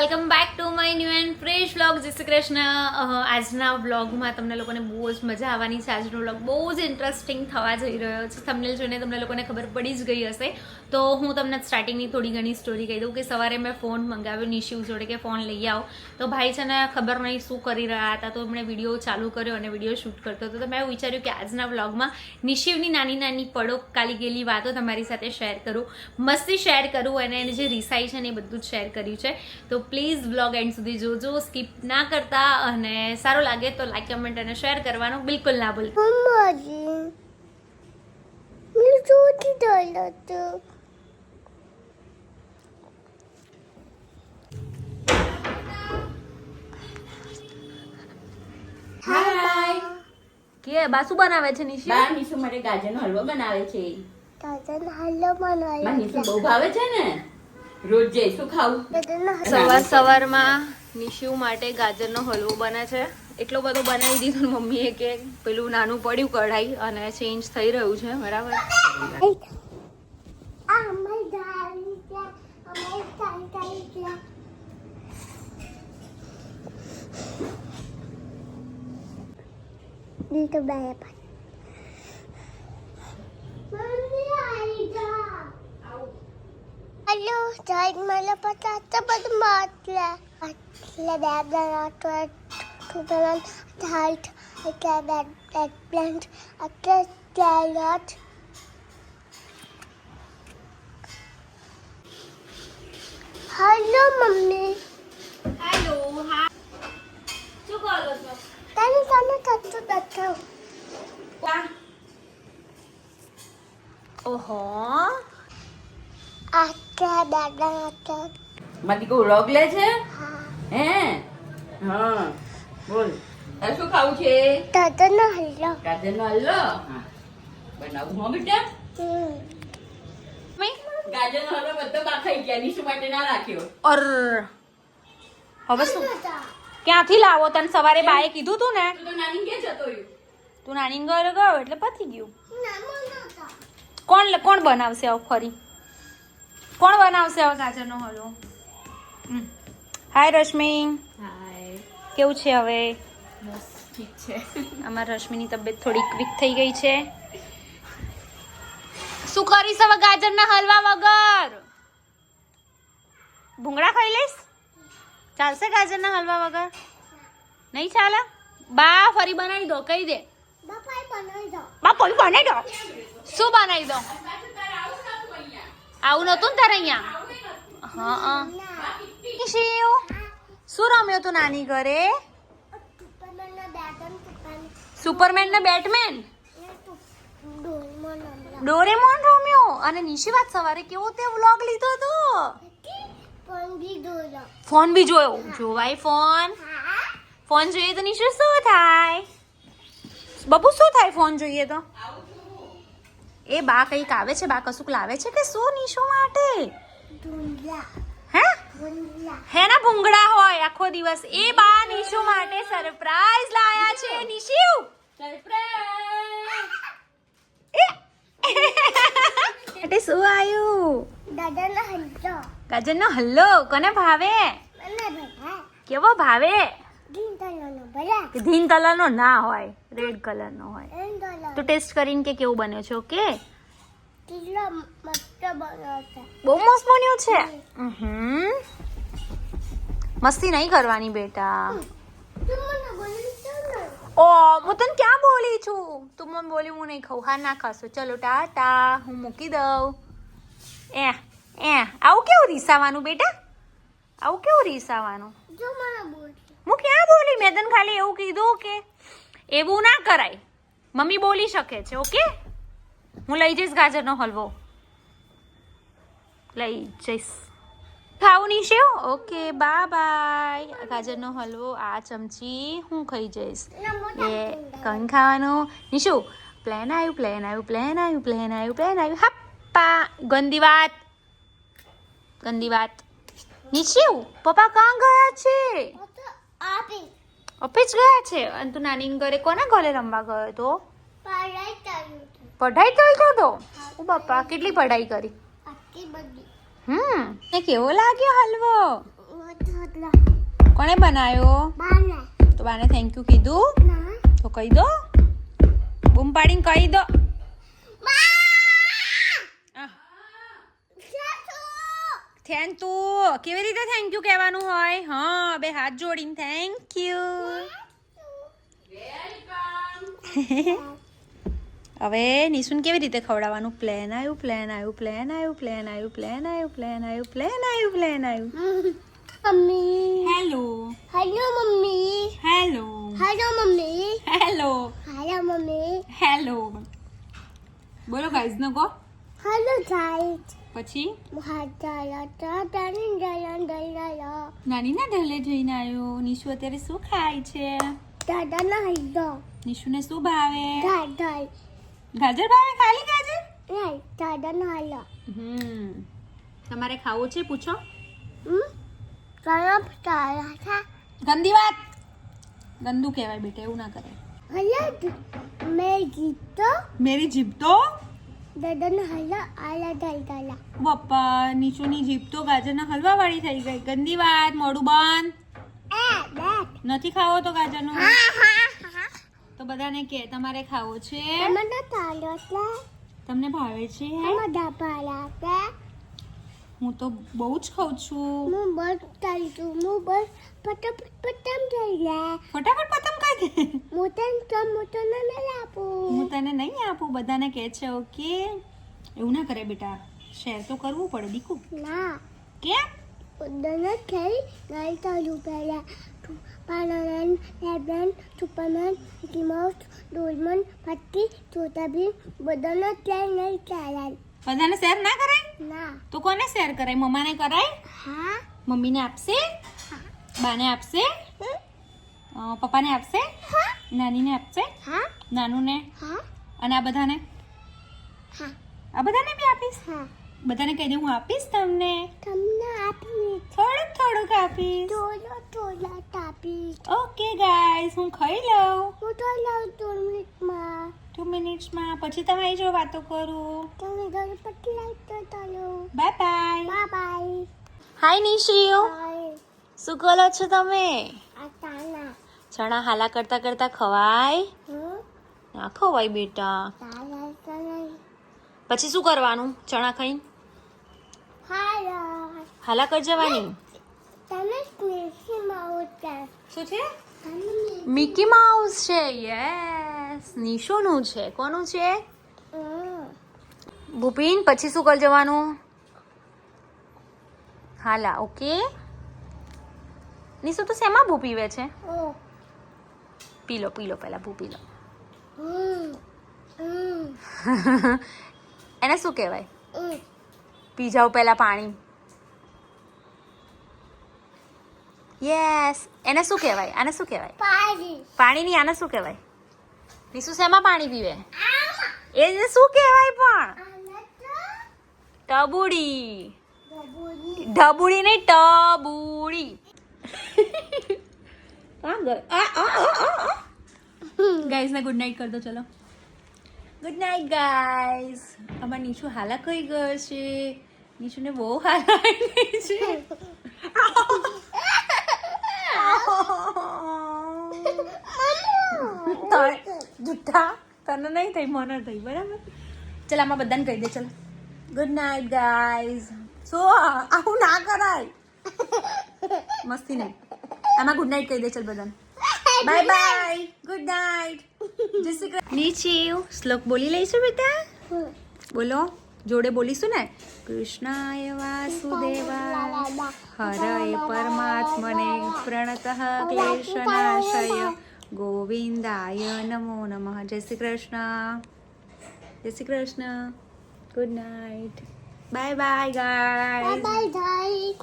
Welcome back to my new and fresh vlog. જય શ્રી કૃષ્ણ. આજના વ્લોગમાં તમને લોકોને બહુ જ મજા આવવાની છે. આજનો વ્લોગ બહુ જ ઇન્ટરેસ્ટિંગ થવા જઈ રહ્યો છે. થંબનેલ જોઈને તમને લોકોને ખબર પડી જ ગઈ હશે. તો હું તમને સ્ટાર્ટિંગની થોડી ઘણી સ્ટોરી કહી દઉં કે સવારે મેં ફોન મંગાવ્યો નિશિવ જોડે કે ફોન લઈ આવો. તો ભાઈ છે ને ખબર નહીં શું કરી રહ્યા હતા, તો એમણે વિડીયો ચાલુ કર્યો અને વિડીયો શૂટ કરતો હતો. તો મેં એવું વિચાર્યું કે આજના વ્લોગમાં નિશિવની નાની નાની પરોપકારી ગયેલી વાતો તમારી સાથે શેર કરું, મસ્તી શેર કરું અને એને જે રિસાઈ છે ને એ બધું જ શેર કર્યું છે. તો પ્લીઝ વ્લોગ એન્ડ સુધી જોજો, સ્કીપ ના કરતા, અને સારો લાગે તો લાઈક, કમેન્ટ અને શેર કરવાનું બિલકુલ ના ભૂલતા. હાય કે બાસુ બનાવે છે નિશુ? બા નિશુ માટે ગાજરનો હલવો બનાવે છે. ગાજરનો હલવો બનાવે બા નિશુ બહુ ભાવે છે ને, રોજ જઈ શું ખાવું. સવારમાં નિશુ માટે ગાજરનો હલવો બને છે. એટલો બધો બનાવી દીધો ને મમ્મીએ કે પેલું નાનું પડ્યું કઢાઈ અને ચેન્જ થઈ રહ્યું છે. બરાબર. Dito ba yan? Halo, jangan malah patah pada matla. Matla dah atau tujuan halt atau that plant atau carrot. Halo, mummy. Hello. હા, શું કરો છો? Tani tatu. ઓહો, Atau atau. મારી કો વ્લોગ લે છે Ha. હે? હા બોલ, તારે શું ખાવું છે? Tata na halo. ગાજરનો હલવો. હા બનાવું હો બેટા. ગાજરનો હલવો બધો બા ખાઈ ગયા, નિશુ માટે ના રાખ્યો. ઓર હવે શું ક્યાંથી લાવો? તને સવારે બાએ કીધું તું ને, તું તો નાની ક્યાં જતો રહ્યો? તું નાની ઘરે ગયો એટલે પતી ગયું. કોણ બનાવશે હવે ફરી? કોણ બનાવશે હવે ગાજરનો હલવો? હાય રશ્મિ, હાય, કેવું છે હવે? બસ ઠીક છે. અમારા રશ્મિની તબિયત થોડીક વીક થઈ ગઈ છે. શું કરીશ હવે ગાજરના હલવા વગર? ભૂંગળા ખાઈ લઈશ? ચાલશે ગાજરના હલવા વગર? નહીં ચાલે? બા ફરી બનાવી દો, કહી દે. Bapak બનાવી દો. બા ફરી બનાવી દો. શું બનાવી દો? આવું નતું ને તારે અહીંયા? હા. શિવ, શું રમ્યો તું નાની ઘરે? Superman બેટન સુપરમેન ને બેટમેન, ડોરેમોન ડોરેમોન રમ્યો. અને નિશિવાત સવારે કેવો તે વ્લોગ લીધો તો? પણ બી દોરો. ફોન બી જોયો? જોવાય ફોન? ફોન જોઈએ તો નિશુ શું થાય? બબુ શું થાય ફોન જોઈએ તો? એ બા કઈક આવે છે, બા કશુંક લાવે છે કે શું નિશુ માટે? ઢૂંઢલા હે? ઢૂંઢલા હેના ભૂંગળા હોય આખો દિવસ. એ બા નિશુ માટે સરપ્રાઈઝ લાયા છે. નિશુ એટલે શું આવ્યું? દાદાના હલતો ગાજરનો હલ્લો. કોને ભાવે? મને ભલા કેવો ભાવે? ગીંતળનો ભલા ધીન કલરનો ના હોય, રેડ કલરનો હોય. $10 તો ટેસ્ટ કરીને કે કેવું બન્યો છે. ઓકે, કેટલો મસ્ત બન્યો છે. બહુ મસ્ત બન્યું છે. મસ્તી નહીં કરવાની બેટા. તું મને બોલી છે ને ઓ, હું તને ક્યાં બોલી છું? તું મને બોલી હું નહીં ખાઉં. હા, ના ખાશો. ચલો ટાટા, હું મૂકી દઉં. આવું કેવું રીસાવાનું બેટા? આવું કેવું રીસાવાનું? જો મને બોલી હું ક્યાં બોલી? મેં તને ખાલી એવું કીધું કે એવું ના કરાય. મમ્મી બોલી શકે છે. ઓકે, હું લઈ જઈશ ગાજરનો હલવો. લઈ જઈશ. ખાવું નહીં છે? Okay, by. ગાજરનો હલવો આ ચમચી હું ખાઈ જઈશ. એ કઈ ખાવાનું? નિશુ, પ્લેન આવ્યું. હપ્પા. ગંદી વાત. નિશુ, પપ્પા કાં ગયા છે? આપી ઓફિસ ગયા છે. અને તું નાની ઘરે કોના ઘરે રમવા ગયો તો? પઢાઈ કર્યું પઢાઈ કરતો તો? ઓ બાપા, કેટલી પઢાઈ કરી? આટલી બધી ને કેવો લાગ્યો હલવો? વધુ લા કોણે બનાવ્યો? બાને તો બાને થેન્ક યુ કીધું? ના તો કહી દો, બૂમ પાડીને કહી દો. આહ, થેન્ક યુ કેવી રીતે થેન્ક યુ કહેવાનું હોય? હા, બે હાથ જોડીને થેન્ક યુ. હવે નિશુન કેવી રીતે ખવડાવવાનું? પ્લેન આવ્યું, પ્લેન આવ્યું, પ્લેન આવ્યું, પ્લેન આવ્યું, પ્લેન આવ્યું, પ્લેન આવ્યું, પ્લેન આવ્યું, પ્લેન આવ્યું. Mummy hello, hello mummy hello, hello mummy hello, hello mummy hello. બોલો guys no go. Hello guys પછી નાની ના ઢલે જઈને આવ્યો. નિશુ અત્યારે શું ખાય છે? દાદા ના હેલો નિશુને શું ભાવે? દાદા ગાજર ભાવે? ખાલી ગાજર? નહીં દાદા ના હેલો તમારે ખાવું છે? પૂછો. ગરમ તારા થા ગંદી વાત, ગંદુ કહેવાય બેટા, એવું ના કરે. હેલો મેં જીતો મેરી જીભ તો દાદા ના હેલો આલા દાદા પપ્પા, નિશુની જીભ તો ગાજરના હલવા વાળી થઈ ગઈ. ગંદી વાત, મોઢું બંધ. બેટ નથી ખાવો તો ગાજરનો હા તો બધાને કે તમારે ખાવો છે. તમે તો તાલો છે તમને ભાવે છે? તમે દાપાલા છે હું તો બહુ જ ખાઉં છું. હું બસ ચાલતું હું બસ ફટાફટ પતંગ થઈ જાય ફટાફટ પતંગ ખાઈ દે. મોટો ના આપું હું તને નહીં આપું, બધાને કહે છે. ઓકે, એવું ના કરે બેટા, શેર તો કરવું પડે દીકુ. ના કેમ? ઉડને ખેલ ગઈ ચાલુ પહેલા પાનામેન લેબન સુપરમેન મિકી માઉસ ડોરેમોન પટ્ટી છોટા ભીમ બધાને ટ્રેન નહીં ચાલાય બધાને શેર ના કરાય? ના તો કોને શેર કરાય? મમ્માને કરાય? હા મમ્મીને આપશે? બાને આપશે? પપ્પાને આપશે? હા નાનીને આપશે? હા નાનુને? હા અને આ બધાને? હા આ બધાને બી આપીશ? હા બધાને કહી દે હું આપીશ તમને. તમને આપી થોડુંક થોડુંક આપીશ. થોડા તાપી ઓકે ગાઈસ, હું ખાઈ લઉં હું તો લાવ 2 મિનિટમાં 2 મિનિટ્સમાં. પછી તમારી જો વાતો કરું. તમે ઘર પટ્ટી લાઈટ તો ચાલો bye bye. Bye bye hi નિશિયો, બાય શું કરો છો તમે? આ તાના ચણા હાલા કરતા કરતા ખવાય? હું ના ખવાય બેટા. તાલા તાલા પછી શું કરવાનું? ચણા ખાઈને હાલો હાલા કરી જવાની. તમે સ્નેશી માઉતા શું છે? તમે મિકી માઉસ છે. યસ, નિશોનું છે. કોનું છે? ભૂપિન. પછી શું કરી જવાનું? હાલા. ઓકે. નિશુ તો શેમાં ભૂ પીવે છે? ઓ પીલો પીલો પહેલા ભૂ પીલો. એને શું કહેવાય? પી જાઓ પહેલા પાણી. યસ. એને શું કહેવાય? આને શું કહેવાય? પાડી પાણી નહીં, આને શું કહેવાય? નિશુ શેમાં પાણી પીવે? એને શું કહેવાય પણ? ટબુડી. ઢબુડી નહીં, ટબુડી. ગાઈઝ ને ગુડ નાઇટ કર દો. ચલો ગુડ નાઇટ ગાઈઝ. અમાર નિશુ હાલા કઈ ગયો છે. નિશુને બહુ હાલા આવી ગઈ છે. જુઠ્ઠા તને નહીં થઈ, મને થઈ. બરાબર, ચાલ આમાં બધાને કહી દે. ચલો ગુડ નાઇટ ગાઈઝ. શું આવું ના કરાય, મસ્તી નહીં. આમાં ગુડ નાઇટ કહી દે. ચાલ બધાને બાય બાય, ગુડ નાઇટ, જય શ્રી કૃષ્ણ. નીચે શ્લોક બોલી લઈશું બેટા. બોલો, જોડે બોલીશું ને. કૃષ્ણાય વાસુદેવાય હરય પરમાત્મને પ્રણતઃ ક્લેશનાશય ગોવિંદાય નમો નમઃ. જય શ્રી કૃષ્ણ, જય Shri Krishna. Good night, bye bye guys. Bye bye